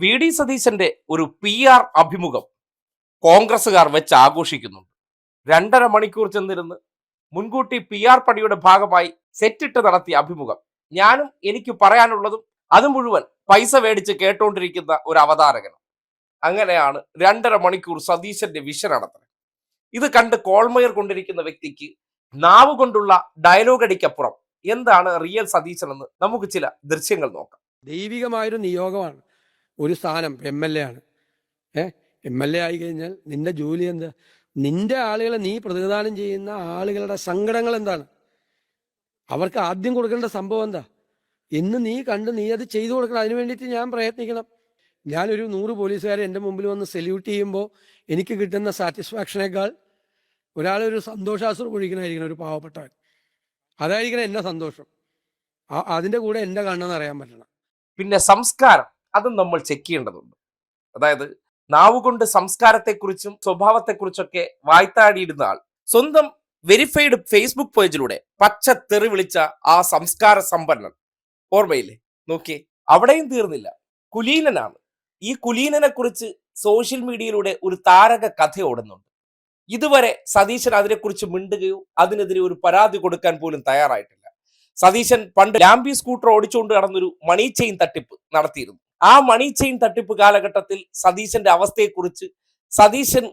V D സതീശന്റെ ഒരു PR അഭിമുഖം കോൺഗ്രസുകാർ വെച്ച് ആഘോഷിക്കുന്നുണ്ട്. 2.5 മണിക്കൂർ ചെന്നിരുന്ന് മുൻകൂട്ടി PR പണിയുടെ ഭാഗമായി സെറ്റിട്ട് നടത്തിയ അഭിമുഖം. ഞാനും എനിക്ക് പറയാനുള്ളതും അത് മുഴുവൻ പൈസ മേടിച്ച് കേട്ടോണ്ടിരിക്കുന്ന ഒരു അവതാരകനും. അങ്ങനെയാണ് 2.5 മണിക്കൂർ സതീശന്റെ വിഷൻ നടത്തുന്നത്. ഇത് കണ്ട് കോൾമയർ കൊണ്ടിരിക്കുന്ന വ്യക്തിക്ക് നാവ് കൊണ്ടുള്ള ഡയലോഗ് അടിക്കപ്പുറം എന്താണ് റിയൽ സതീശൻ എന്ന് നമുക്ക് ചില ദൃശ്യങ്ങൾ നോക്കാം. ദൈവികമായൊരു നിയോഗമാണ്. ഒരു സ്ഥാനം MLA ആണ്. MLA ആയി കഴിഞ്ഞാൽ നിന്റെ ജോലി എന്താ? നിന്റെ ആളുകളെ നീ പ്രതിനിധാനം ചെയ്യുന്ന ആളുകളുടെ സങ്കടങ്ങൾ എന്താണ്? അവർക്ക് ആദ്യം കൊടുക്കേണ്ട സംഭവം എന്താ എന്ന് നീ കണ്ട് നീ അത് ചെയ്തു കൊടുക്കണം. അതിനു വേണ്ടിയിട്ട് ഞാൻ പ്രയത്നിക്കണം. ഞാനൊരു 100 പോലീസുകാരെ എൻ്റെ മുമ്പിൽ വന്ന് സല്യൂട്ട് ചെയ്യുമ്പോൾ എനിക്ക് കിട്ടുന്ന സാറ്റിസ്ഫാക്ഷനേക്കാൾ ഒരാളൊരു സന്തോഷാശ്രു പൊഴിക്കണമായിരിക്കണം, ഒരു പാവപ്പെട്ടവൻ. അതായിരിക്കണം എൻ്റെ സന്തോഷം. അതിൻ്റെ കൂടെ എൻ്റെ കണ്ണെന്ന് അറിയാൻ പറ്റണം. പിന്നെ സംസ്കാരം, അതും നമ്മൾ ചെക്ക് ചെയ്യേണ്ടതുണ്ട്. അതായത് നാവുകൊണ്ട് സംസ്കാരത്തെക്കുറിച്ചും സ്വഭാവത്തെക്കുറിച്ചൊക്കെ വായ്ത്താടിയിടുന്ന ആൾ സ്വന്തം വെരിഫൈഡ് ഫേസ്ബുക്ക് പേജിലൂടെ പച്ച തെറി വിളിച്ച ആ സംസ്കാര സമ്പന്നൻ ഓർമ്മയില്ലേ? നോക്കിയേ, അവിടെയും തീർന്നില്ല. കുലീനനാണ്. ഈ കുലീനനെ കുറിച്ച് സോഷ്യൽ മീഡിയയിലൂടെ ഒരു താരക കഥ ഓടുന്നുണ്ട്. ഇതുവരെ സതീശൻ അതിനെക്കുറിച്ച് മിണ്ടുകയോ അതിനെതിരെ ഒരു പരാതി കൊടുക്കാൻ പോലും തയ്യാറായിട്ടില്ല. സതീശൻ പണ്ട് ലാംബി സ്കൂട്ടർ ഓടിച്ചുകൊണ്ട് നടന്നൊരു മണി ചെയിൻ തട്ടിപ്പ് നടത്തിയിരുന്നു. ആ മണി ചെയിൻ തട്ടിപ്പ് കാലഘട്ടത്തിൽ സതീശന്റെ അവസ്ഥയെക്കുറിച്ച് സതീശൻ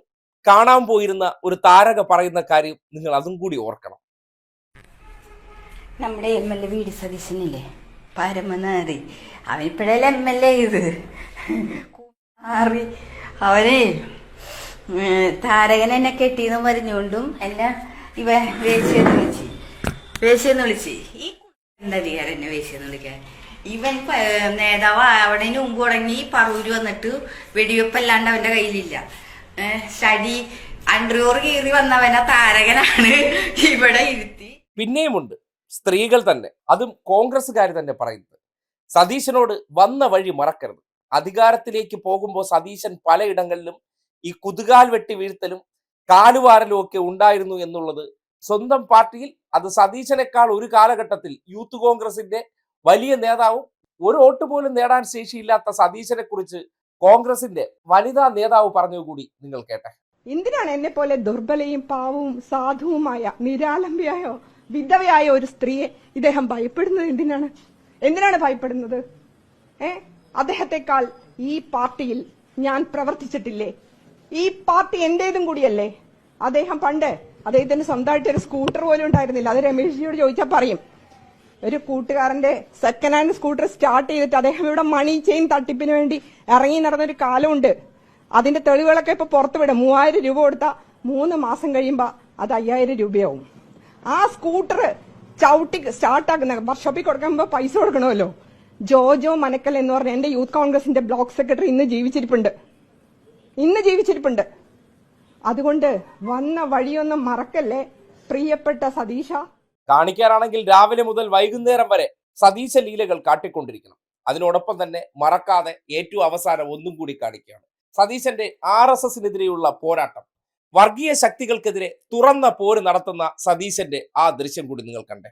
കാണാൻ പോയിരുന്ന ഒരു താരക പറയുന്ന കാര്യം നിങ്ങൾ അതും കൂടി ഓർക്കണം. നമ്മുടെ MLA വി ഡി സതീശനില്ലേ, പരമനാറി. അവനിപ്പോഴല്ലേ MLA ഇത് മാറി. അവന് താരകൻ എന്നെ കെട്ടിയെന്ന് പറഞ്ഞുകൊണ്ടും എന്നെ ഇവ വേശ്യെന്ന് വിളിച്ച് ഈ എന്താ ചെയ്യാറ് എന്നെ വേശ്യെന്ന് വിളിക്കാൻ. ഇവൻ നേതാവ് അവിടേന് മുമ്പ് തുടങ്ങി പറൂര് വന്നിട്ട് വെടിവെപ്പല്ലാണ്ട് അവന്റെ കയ്യിലില്ല. സ്റ്റഡി അണ്ടർവെയർ കീറി വന്നവനെ താരകനാണ് ഇവിടെ ഇരുത്തി. പിന്നെയുമുണ്ട് സ്ത്രീകൾ തന്നെ, അതും കോൺഗ്രസ്സുകാർ തന്നെ പറയുന്നത്, സതീശനോട് വന്ന വഴി മറക്കരുത്. അധികാരത്തിലേക്ക് പോകുമ്പോൾ സതീശൻ പലയിടങ്ങളിലും ഈ കുതുകാൽ വെട്ടി വീഴ്ത്തലും കാലുവാരലും ഒക്കെ ഉണ്ടായിരുന്നു എന്നുള്ളത് സ്വന്തം പാർട്ടിയിൽ, അത് സതീശനേക്കാൾ ഒരു കാലഘട്ടത്തിൽ യൂത്ത് കോൺഗ്രസിന്റെ വലിയ നേതാവും ഒരു വോട്ട് പോലും നേടാൻ ശേഷിയില്ലാത്ത സതീശനെ കുറിച്ച് കോൺഗ്രസിന്റെ വനിതാ നേതാവ് പറഞ്ഞുകൂടി നിങ്ങൾ കേട്ടെ. എന്തിനാണ് എന്നെ പോലെ ദുർബലയും പാവവും സാധുവുമായ നിരാലംബിയായോ വിധവയായ ഒരു സ്ത്രീയെ ഇദ്ദേഹം ഭയപ്പെടുന്നത്? എന്തിനാണ് ഭയപ്പെടുന്നത്? അദ്ദേഹത്തെക്കാൾ ഈ പാർട്ടിയിൽ ഞാൻ പ്രവർത്തിച്ചിട്ടില്ലേ? ഈ പാർട്ടി എന്റേതും കൂടിയല്ലേ? അദ്ദേഹം പണ്ട് അദ്ദേഹത്തിന് സ്വന്തമായിട്ട് ഒരു സ്കൂട്ടർ പോലും ഉണ്ടായിരുന്നില്ല. അത് രമേശ്ജിയോട് ചോദിച്ചാൽ പറയും. ഒരു കൂട്ടുകാരന്റെ സെക്കൻഡ് ഹാൻഡ് സ്കൂട്ടർ സ്റ്റാർട്ട് ചെയ്തിട്ട് അദ്ദേഹം ഇവിടെ മണി ചെയിൻ തട്ടിപ്പിന് വേണ്ടി ഇറങ്ങി നടന്നൊരു കാലമുണ്ട്. അതിന്റെ തെളിവുകളൊക്കെ ഇപ്പൊ പുറത്തുവിടും. 3000 രൂപ കൊടുത്താൽ 3 മാസം കഴിയുമ്പോ അത് 5000 രൂപയാവും. ആ സ്കൂട്ടർ ചവിട്ടി സ്റ്റാർട്ടാക്കുന്ന വർക്ക്ഷോപ്പിൽ കൊടുക്കുമ്പോ പൈസ കൊടുക്കണമല്ലോ. ജോജോ മനക്കൽ എന്ന് പറഞ്ഞ എന്റെ യൂത്ത് കോൺഗ്രസിന്റെ ബ്ലോക്ക് സെക്രട്ടറി ഇന്ന് ജീവിച്ചിരിപ്പുണ്ട്. അതുകൊണ്ട് വന്ന വഴിയൊന്നും മറക്കല്ലേ പ്രിയപ്പെട്ട സതീശ. കാണിക്കാനാണെങ്കിൽ രാവിലെ മുതൽ വൈകുന്നേരം വരെ സതീശ ലീലകൾ കാട്ടിക്കൊണ്ടിരിക്കണം. അതിനോടൊപ്പം തന്നെ മറക്കാതെ ഏറ്റവും അവസാനം ഒന്നും കൂടി കാണിക്കുകയാണ് സതീശന്റെ RSSനെതിരെയുള്ള പോരാട്ടം. വർഗീയ ശക്തികൾക്കെതിരെ തുറന്ന പോര് നടത്തുന്ന സതീശന്റെ ആ ദൃശ്യം കൂടി നിങ്ങൾ കണ്ടേ.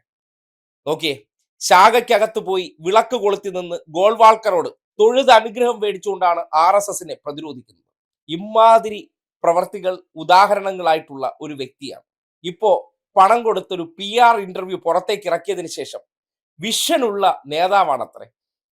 നോക്കിയേ, ശാഖയ്ക്കകത്ത് പോയി വിളക്ക് കൊളുത്തി നിന്ന് ഗോൾവാൾക്കറോട് തൊഴുത് അനുഗ്രഹം മേടിച്ചുകൊണ്ടാണ് RSSനെ പ്രതിരോധിക്കുന്നത്. ഇമാതിരി പ്രവർത്തികൾ ഉദാഹരണങ്ങളായിട്ടുള്ള ഒരു വ്യക്തിയാണ്. ഇപ്പോ പണം കൊടുത്തൊരു PR ഇന്റർവ്യൂ പുറത്തേക്ക് ഇറക്കിയതിന് ശേഷം വിഷനുള്ള നേതാവാണത്രേ.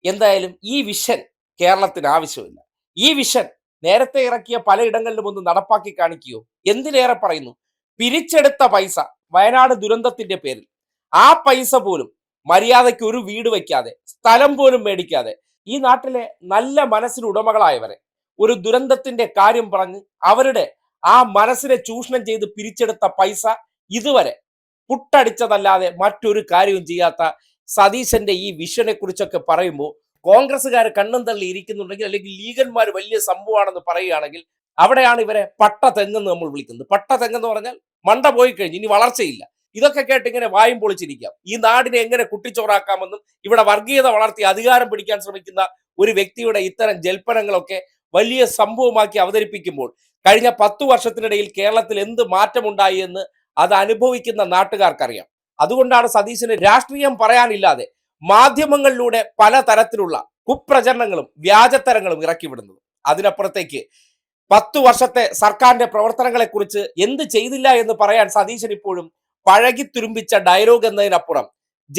എന്തായാലും ഈ വിഷൻ കേരളത്തിന് ആവശ്യമില്ല. ഈ വിഷൻ നേരത്തെ ഇറക്കിയ പലയിടങ്ങളിലും ഒന്ന് നടപ്പാക്കി കാണിക്കുകയോ. എന്തിനേറെ പറയുന്നു, പിരിച്ചെടുത്ത പൈസ വയനാട് ദുരന്തത്തിന്റെ പേരിൽ ആ പൈസ പോലും മര്യാദയ്ക്ക് ഒരു വീട് വയ്ക്കാതെ സ്ഥലം പോലും മേടിക്കാതെ ഈ നാട്ടിലെ നല്ല മനസ്സിന് ഉടമകളായവരെ ഒരു ദുരന്തത്തിന്റെ കാര്യം പറഞ്ഞ് അവരുടെ ആ മനസ്സിനെ ചൂഷണം ചെയ്ത് പിരിച്ചെടുത്ത പൈസ ഇതുവരെ പുട്ടടിച്ചതല്ലാതെ മറ്റൊരു കാര്യവും ചെയ്യാത്ത സതീശന്റെ ഈ വിഷനെ കുറിച്ചൊക്കെ പറയുമ്പോൾ കോൺഗ്രസ്സുകാർ കണ്ണും തള്ളി ഇരിക്കുന്നുണ്ടെങ്കിൽ, അല്ലെങ്കിൽ ലീഗന്മാർ വലിയ സംഭവമാണെന്ന് പറയുകയാണെങ്കിൽ അവിടെയാണ് ഇവരെ പട്ട തെങ്ങെന്ന് നമ്മൾ വിളിക്കുന്നത്. പട്ട തെങ്ങെന്ന് പറഞ്ഞാൽ മണ്ട പോയി കഴിഞ്ഞ് ഇനി വളർച്ചയില്ല. ഇതൊക്കെ കേട്ട് ഇങ്ങനെ വായും പൊളിച്ചിരിക്കാം. ഈ നാടിനെ എങ്ങനെ കുട്ടിച്ചോറാക്കാമെന്നും ഇവിടെ വർഗീയത വളർത്തി അധികാരം പിടിക്കാൻ ശ്രമിക്കുന്ന ഒരു വ്യക്തിയുടെ ഇത്തരം ജൽപ്പനങ്ങളൊക്കെ വലിയ സംഭവമാക്കി അവതരിപ്പിക്കുമ്പോൾ കഴിഞ്ഞ 10 വർഷത്തിനിടയിൽ കേരളത്തിൽ എന്ത് മാറ്റമുണ്ടായി എന്ന് അത് അനുഭവിക്കുന്ന നാട്ടുകാർക്കറിയാം. അതുകൊണ്ടാണ് സതീശന് രാഷ്ട്രീയം പറയാനില്ലാതെ മാധ്യമങ്ങളിലൂടെ പലതരത്തിലുള്ള കുപ്രചരണങ്ങളും വ്യാജത്തരങ്ങളും ഇറക്കി വിടുന്നത്. അതിനപ്പുറത്തേക്ക് 10 വർഷത്തെ സർക്കാരിന്റെ പ്രവർത്തനങ്ങളെ കുറിച്ച് എന്ത് ചെയ്തില്ല എന്ന് പറയാൻ സതീശൻ ഇപ്പോഴും പഴകി തുരുമ്പിച്ച ഡയലോഗ് എന്നതിനപ്പുറം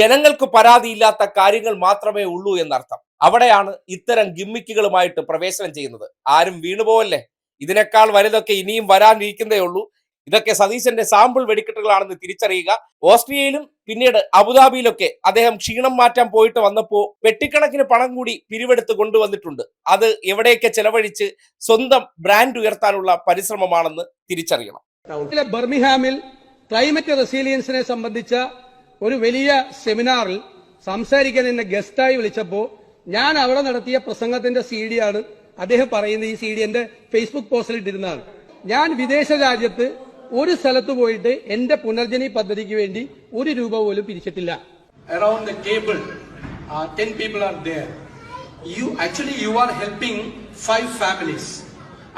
ജനങ്ങൾക്ക് പരാതിയില്ലാത്ത കാര്യങ്ങൾ മാത്രമേ ഉള്ളൂ എന്നർത്ഥം. അവിടെയാണ് ഇത്തരം ഗിമ്മിക്കുകളുമായിട്ട് പ്രവേശനം ചെയ്യുന്നത്. ആരും വീണുപോവല്ലേ, ഇതിനേക്കാൾ വലുതൊക്കെ ഇനിയും വരാനിരിക്കുന്നേ ഉള്ളൂ. ഇതൊക്കെ സതീശന്റെ സാമ്പിൾ വെടിക്കെട്ടുകളാണെന്ന് തിരിച്ചറിയുക. ഓസ്ട്രിയയിലും പിന്നീട് അബുദാബിയിലൊക്കെ അദ്ദേഹം ക്ഷീണം മാറ്റാൻ പോയിട്ട് വന്നപ്പോ വെട്ടിക്കണക്കിന് പണം കൂടി പിരിവെടുത്ത് കൊണ്ടുവന്നിട്ടുണ്ട്. അത് എവിടെയൊക്കെ ചെലവഴിച്ച് സ്വന്തം ബ്രാൻഡ് ഉയർത്താനുള്ള പരിശ്രമമാണെന്ന് തിരിച്ചറിയണം. ബർമിഹാമിൽ ക്ലൈമറ്റ് റെസീലിയൻസിനെ സംബന്ധിച്ച ഒരു വലിയ സെമിനാറിൽ സംസാരിക്കാൻ എന്നെ ഗസ്റ്റായി വിളിച്ചപ്പോൾ ഞാൻ അവിടെ നടത്തിയ പ്രസംഗത്തിന്റെ CD ആണ് അദ്ദേഹം പറയുന്നത്. ഈ CD എന്റെ ഫേസ്ബുക്ക് പോസ്റ്റിൽ ഇട്ടിരുന്നതാണ്. ഞാൻ വിദേശ രാജ്യത്ത് ഒരു സ്ഥലത്ത് പോയിട്ട് എന്റെ പുനർജനി പദ്ധതിക്ക് വേണ്ടി ₹1 പോലും പിരിച്ചിട്ടില്ല. Around the table, 10 people are there. You are helping 5 families.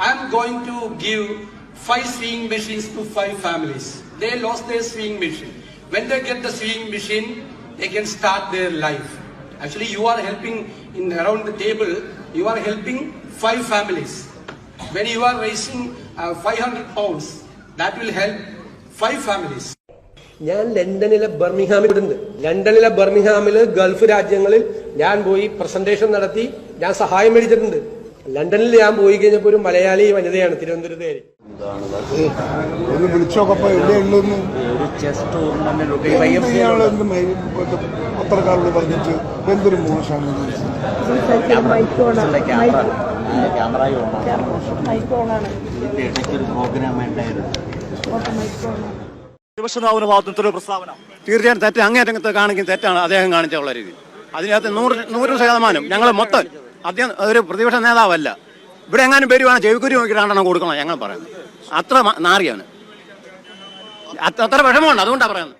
I am going to give 5 sewing machines to 5 families. They lost their sewing machine. When they get the sewing machine, they can start their life. Actually, you are helping around the table. You are helping 5 families. When you are raising 500 pounds, that will help 5 families. ഞാൻ ലണ്ടനിലെ ബർമിഹാമിൽ Gulf രാജ്യങ്ങളിൽ ഞാൻ പോയി presentation നടത്തി ഞാൻ സഹായം മേടിച്ചിട്ടുണ്ട്. ലണ്ടനിൽ ഞാൻ പോയി കഴിഞ്ഞപ്പോൾ ഒരു മലയാളി വനിതയാണ് തിരുവനന്തപുരത്തുകാരി. ഒന്ന് വിളിച്ചോക്കപ്പോ എവിടെയുള്ളതെന്ന് പത്രക്കാരോട് പറഞ്ഞിട്ട് എന്തൊരു മോശമാണ്. പ്രതിപക്ഷ ഭാഗത്തൊരു പ്രസ്താവന തീർച്ചയായും തെറ്റ്, അങ്ങേറ്റത്തെ കാണിക്കുന്ന തെറ്റാണ് അദ്ദേഹം കാണിച്ചുള്ള രീതി. അതിനകത്ത് 100% ഞങ്ങൾ മൊത്തം അദ്ദേഹം ഒരു പ്രതിപക്ഷ നേതാവല്ല. ഇവിടെ എങ്ങാനും വരുവാണ് ചെവിക്കുരി നോക്കി 2 കൊടുക്കണം ഞങ്ങൾ പറയുന്നത്. അത്ര നാറിയാണ്, അത്ര വിഷമമുണ്ട്, അതുകൊണ്ടാണ് പറയുന്നത്.